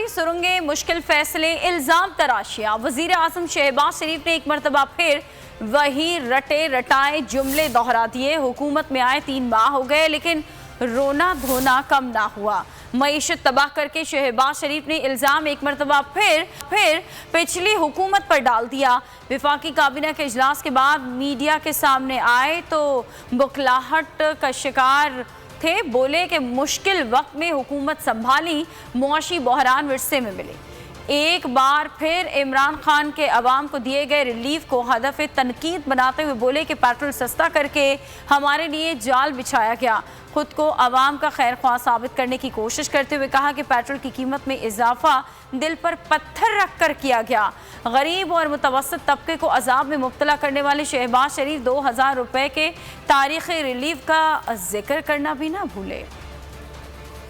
बड़ी सुरंगें, मुश्किल फैसले, इल्ज़ाम तराशियाँ। वज़ीर आज़म शहबाज शरीफ ने एक मरतबा फिर वही रटे रटाए जुमले दोहरा दिए। हुकूमत में आए 3 माह हो गए लेकिन रोना धोना कम ना हुआ। मईशत तबाह करके शहबाज शरीफ ने इल्ज़ाम एक मरतबा फिर पिछली हुकूमत पर डाल दिया। वफाकी काबीना के इजलास के बाद मीडिया के सामने आए तो बुखलाहट का शिकार थे। बोले कि मुश्किल वक्त में हुकूमत संभाली, मुआशी बहरान विरसे में मिले। एक बार फिर इमरान खान के अवाम को दिए गए रिलीफ को हदफ तनकीद बनाते हुए बोले कि पेट्रोल सस्ता करके हमारे लिए जाल बिछाया गया। खुद को अवाम का खैर ख्वाह साबित करने की कोशिश करते हुए कहा कि पेट्रोल की कीमत में इजाफा दिल पर पत्थर रख कर किया गया। गरीब और मुतवस्सित तबके को अजाब में मुब्तला करने वाले शहबाज शरीफ 2000 रुपए के तारीखी रिलीफ का जिक्र करना भी ना भूले।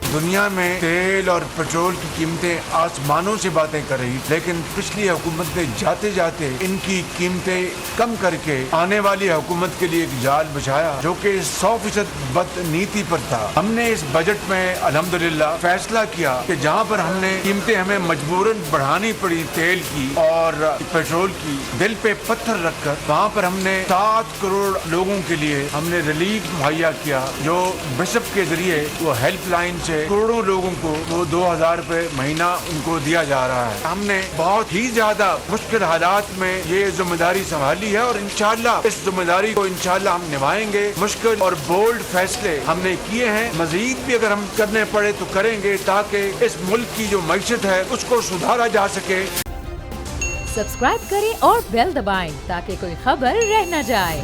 दुनिया में तेल और पेट्रोल की कीमतें आसमानों से बातें कर रही, लेकिन पिछली हुकूमत ने जाते जाते इनकी कीमतें कम करके आने वाली हुकूमत के लिए एक जाल बिछाया जो कि 100% बदनीति पर था। हमने इस बजट में अल्हम्दुलिल्लाह फैसला किया कि जहाँ पर हमने कीमतें हमें मजबूरन बढ़ानी पड़ी तेल की और पेट्रोल की, दिल पे पत्थर रखकर वहाँ पर हमने 7 करोड़ लोगों के लिए हमने रिलीफ मुहैया किया, जो बिशप के जरिए वो हेल्पलाइन से करोड़ों लोगों को वो 2000 रुपए महीना उनको दिया जा रहा है। हमने बहुत ही ज्यादा मुश्किल हालात में ये जिम्मेदारी संभाली है और इंशाअल्लाह इस जिम्मेदारी को इंशाअल्लाह हम निभाएंगे। मुश्किल और बोल्ड फैसले हमने किए हैं, मजीद भी अगर हम करने पड़े तो करेंगे ताकि इस मुल्क की जो मईशत है उसको सुधारा जा सके। सब्सक्राइब करें और बेल दबाएं ताकि कोई खबर रह न जाए।